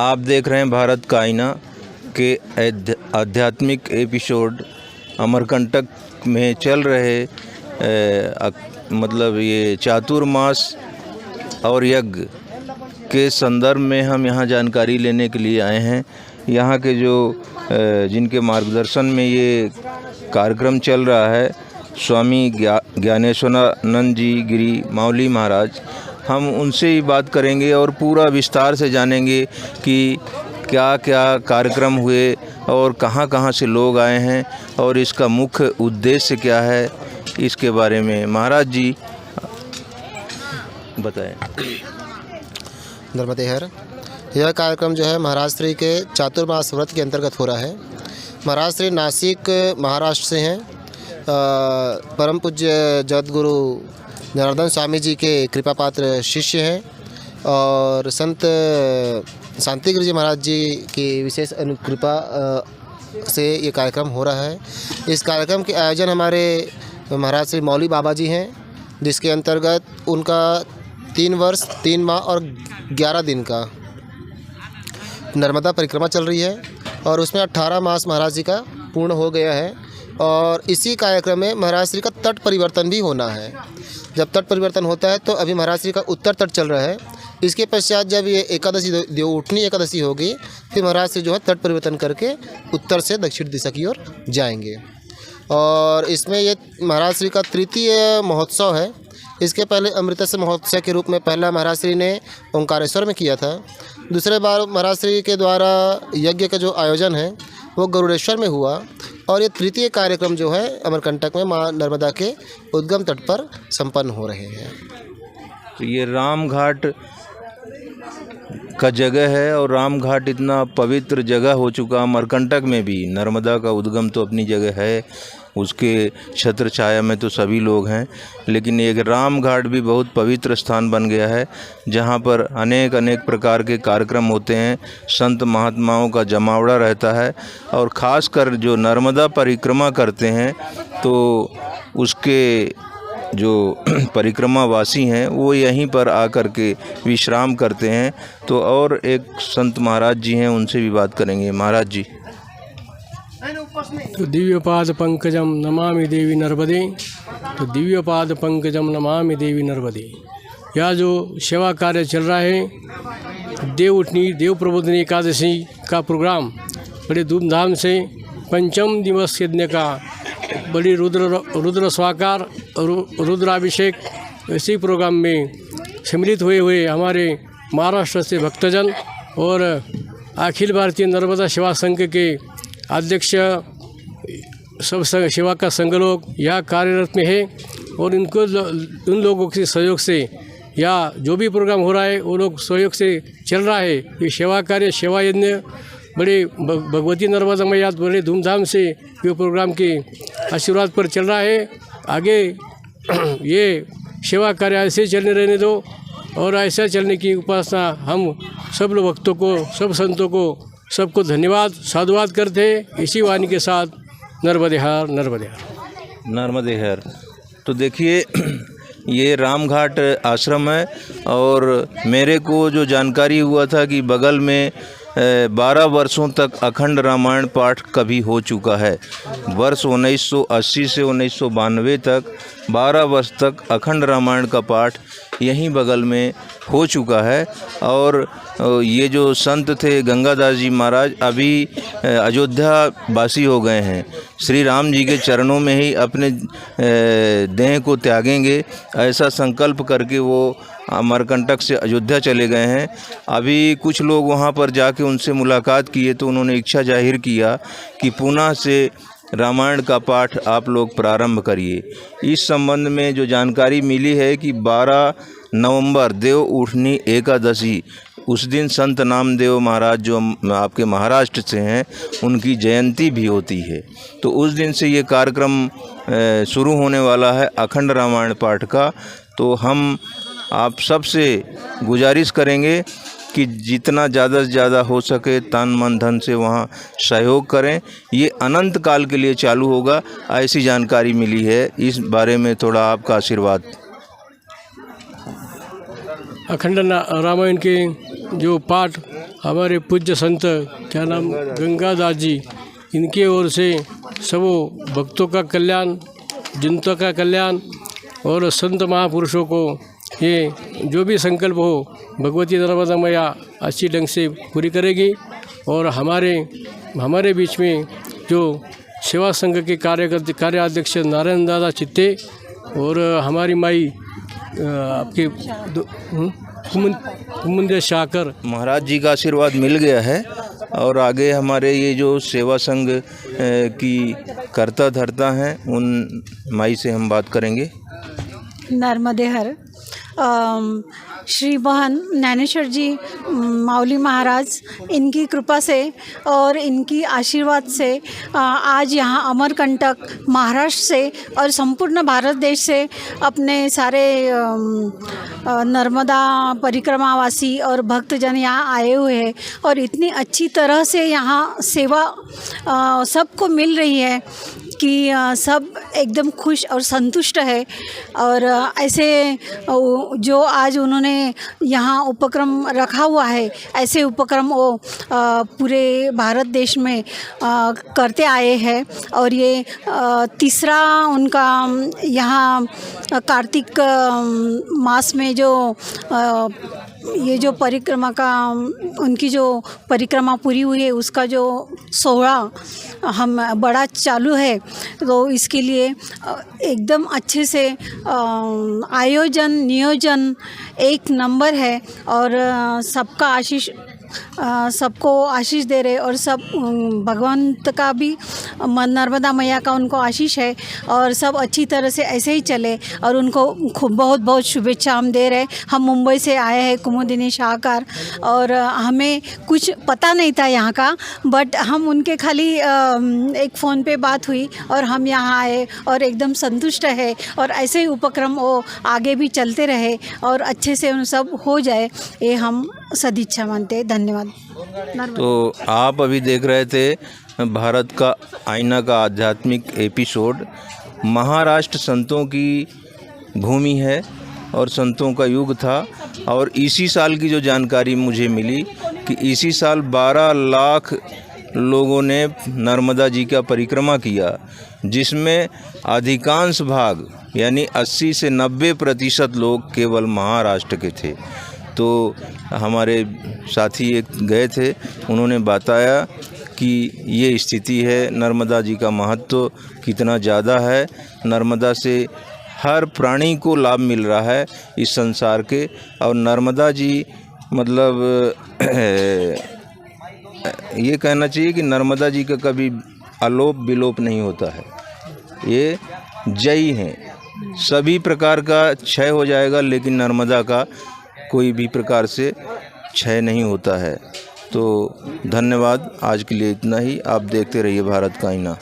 आप देख रहे हैं भारत का आईना के आध्यात्मिक एपिसोड अमरकंटक में चल रहे मतलब ये चातुर्मास और यज्ञ के संदर्भ में हम यहाँ जानकारी लेने के लिए आए हैं। यहाँ के जो जिनके मार्गदर्शन में ये कार्यक्रम चल रहा है, स्वामी ज्ञानेश्वरानंद जी गिरी मावली महाराज, हम उनसे ही बात करेंगे और पूरा विस्तार से जानेंगे कि क्या क्या कार्यक्रम हुए और कहाँ कहाँ से लोग आए हैं और इसका मुख्य उद्देश्य क्या है, इसके बारे में महाराज जी बताएं। नर्मदे हर। यह कार्यक्रम जो है महाराज श्री के चातुर्मास व्रत के अंतर्गत हो रहा है। महाराज श्री नासिक महाराष्ट्र से हैं। परम पूज्य जगतगुरु जनार्दन स्वामी जी के कृपा पात्र शिष्य हैं और संत शांतिगिरी जी महाराज जी की विशेष अनुकृपा से ये कार्यक्रम हो रहा है। इस कार्यक्रम के आयोजन हमारे महाराज श्री मौली बाबा जी हैं, जिसके अंतर्गत उनका 3 वर्ष 3 माह और 11 दिन का नर्मदा परिक्रमा चल रही है और उसमें 18 मास महाराज जी का पूर्ण हो गया है। और इसी कार्यक्रम में महाराज श्री का तट परिवर्तन भी होना है। जब तट परिवर्तन होता है तो अभी महाराज श्री का उत्तर तट चल रहा है। इसके पश्चात जब ये एकादशी देवउठनी एकादशी होगी, फिर महाराज श्री जो है तट परिवर्तन करके उत्तर से दक्षिण दिशा की ओर जाएंगे। और इसमें ये महाराज श्री का तृतीय महोत्सव है। इसके पहले अमृतसर महोत्सव के रूप में पहला महाराज श्री ने ओंकारेश्वर में किया था। दूसरे बार महाराज श्री के द्वारा यज्ञ का जो आयोजन है वो गरुड़ेश्वर में हुआ और ये तृतीय कार्यक्रम जो है अमरकंटक में माँ नर्मदा के उद्गम तट पर संपन्न हो रहे हैं। तो ये राम घाट का जगह है और राम घाट इतना पवित्र जगह हो चुका, अमरकंटक में भी नर्मदा का उद्गम तो अपनी जगह है, उसके छत्र छाया में तो सभी लोग हैं, लेकिन एक राम घाट भी बहुत पवित्र स्थान बन गया है, जहाँ पर अनेक अनेक प्रकार के कार्यक्रम होते हैं, संत महात्माओं का जमावड़ा रहता है। और ख़ासकर जो नर्मदा परिक्रमा करते हैं तो उसके जो परिक्रमावासी हैं वो यहीं पर आकर के विश्राम करते हैं। तो और एक संत महाराज जी हैं, उनसे भी बात करेंगे। महाराज जी। तो दिव्यपाद पंकजम नमामि देवी नर्मदे, तो दिव्यपाद पंकजम नमामि देवी नर्मदे। यह जो सेवा कार्य चल रहा है, देवउठनी देव प्रबोधनी एकादशी का प्रोग्राम बड़े धूमधाम से 5म दिवस यज्ञ का बड़ी रुद्र स्वाकार रुद्राभिषेक इसी प्रोग्राम में सम्मिलित हुए हमारे महाराष्ट्र से भक्तजन और अखिल भारतीय नर्मदा सेवा संघ के अध्यक्ष सब सेवा का संघ लोग यहाँ कार्यरत में है और इनको उन लोगों के सहयोग से या जो भी प्रोग्राम हो रहा है वो लोग सहयोग से चल रहा है। ये सेवा कार्य सेवा यज्ञ बड़े भगवती नर्मदा मैया बड़े धूमधाम से ये प्रोग्राम के आशीर्वाद पर चल रहा है। आगे ये सेवा कार्य ऐसे चलने रहने दो और ऐसा चलने की उपासना हम सब लोग भक्तों को, सब संतों को, सबको धन्यवाद साधुवाद करते हैं। इसी वाणी के साथ नर्मदे हर नर्मदे हर नर्मदे हर। तो देखिए ये रामघाट आश्रम है और मेरे को जो जानकारी हुआ था कि बगल में 12 वर्षों तक अखंड रामायण पाठ कभी हो चुका है। वर्ष 1980 से 1992 तक 12 वर्ष तक अखंड रामायण का पाठ यहीं बगल में हो चुका है। और ये जो संत थे गंगादास जी महाराज अभी अयोध्या वासी हो गए हैं, श्री राम जी के चरणों में ही अपने देह को त्यागेंगे, ऐसा संकल्प करके वो अमरकंटक से अयोध्या चले गए हैं। अभी कुछ लोग वहाँ पर जाके उनसे मुलाकात किए तो उन्होंने इच्छा जाहिर किया कि पुनः से रामायण का पाठ आप लोग प्रारंभ करिए। इस संबंध में जो जानकारी मिली है कि 12 नवंबर देव उठनी एकादशी, उस दिन संत नामदेव महाराज जो आपके महाराष्ट्र से हैं उनकी जयंती भी होती है। तो उस दिन से ये कार्यक्रम शुरू होने वाला है अखंड रामायण पाठ का। तो हम आप सबसे गुजारिश करेंगे कि जितना ज़्यादा से ज़्यादा हो सके तन मन धन से वहाँ सहयोग करें। ये अनंत काल के लिए चालू होगा, ऐसी जानकारी मिली है। इस बारे में थोड़ा आपका आशीर्वाद। अखंड रामायण के जो पाठ हमारे पूज्य संत क्या नाम गंगादास जी, इनके ओर से सब भक्तों का कल्याण, जनता का कल्याण और संत महापुरुषों को ये जो भी संकल्प हो भगवती नर्मदा मैया अच्छी ढंग से पूरी करेगी। और हमारे बीच में जो सेवा संघ के कार्याध्यक्ष नारायण दादा चित्ते और हमारी माई आपके कुमुंदे शाकर, महाराज जी का आशीर्वाद मिल गया है और आगे हमारे ये जो सेवा संघ की कर्ता धर्ता हैं उन माई से हम बात करेंगे। नर्मदे हर श्री बहन ज्ञानेश्वर जी माऊली महाराज, इनकी कृपा से और इनकी आशीर्वाद से आज यहाँ अमरकंटक महाराष्ट्र से और संपूर्ण भारत देश से अपने सारे नर्मदा परिक्रमावासी और भक्तजन यहाँ आए हुए हैं और इतनी अच्छी तरह से यहाँ सेवा सबको मिल रही है कि सब एकदम खुश और संतुष्ट है। और ऐसे जो आज उन्होंने यहाँ उपक्रम रखा हुआ है, ऐसे उपक्रम वो पूरे भारत देश में करते आए हैं। और ये तीसरा उनका यहाँ कार्तिक मास में जो ये जो परिक्रमा का उनकी जो परिक्रमा पूरी हुई है उसका जो 16 हम बड़ा चालू है, तो इसके लिए एकदम अच्छे से आयोजन नियोजन एक नंबर है और सबका आशीष सबको आशीष दे रहे और सब भगवंत का भी नर्मदा मैया का उनको आशीष है और सब अच्छी तरह से ऐसे ही चले और उनको खूब बहुत बहुत शुभेच्छा हम दे रहे। हम मुंबई से आए हैं कुमुदिनी शाहकार और हमें कुछ पता नहीं था यहाँ का, बट हम उनके खाली एक फ़ोन पे बात हुई और हम यहाँ आए और एकदम संतुष्ट है और ऐसे ही उपक्रम वो आगे भी चलते रहे और अच्छे से उन सब हो जाए, ये हम सदिच्छा मानते हैं। धन्यवाद। तो आप अभी देख रहे थे भारत का आईना का आध्यात्मिक एपिसोड। महाराष्ट्र संतों की भूमि है और संतों का युग था और इसी साल की जो जानकारी मुझे मिली कि इसी साल 12 लाख लोगों ने नर्मदा जी का परिक्रमा किया, जिसमें अधिकांश भाग यानी 80 से 90% लोग केवल महाराष्ट्र के थे। तो हमारे साथी एक गए थे, उन्होंने बताया कि ये स्थिति है, नर्मदा जी का महत्व कितना ज़्यादा है, नर्मदा से हर प्राणी को लाभ मिल रहा है इस संसार के। और नर्मदा जी मतलब ये कहना चाहिए कि नर्मदा जी का कभी आलोप विलोप नहीं होता है, ये जयी हैं। सभी प्रकार का क्षय हो जाएगा लेकिन नर्मदा का कोई भी प्रकार से क्षय नहीं होता है। तो धन्यवाद, आज के लिए इतना ही। आप देखते रहिए भारत का आईना।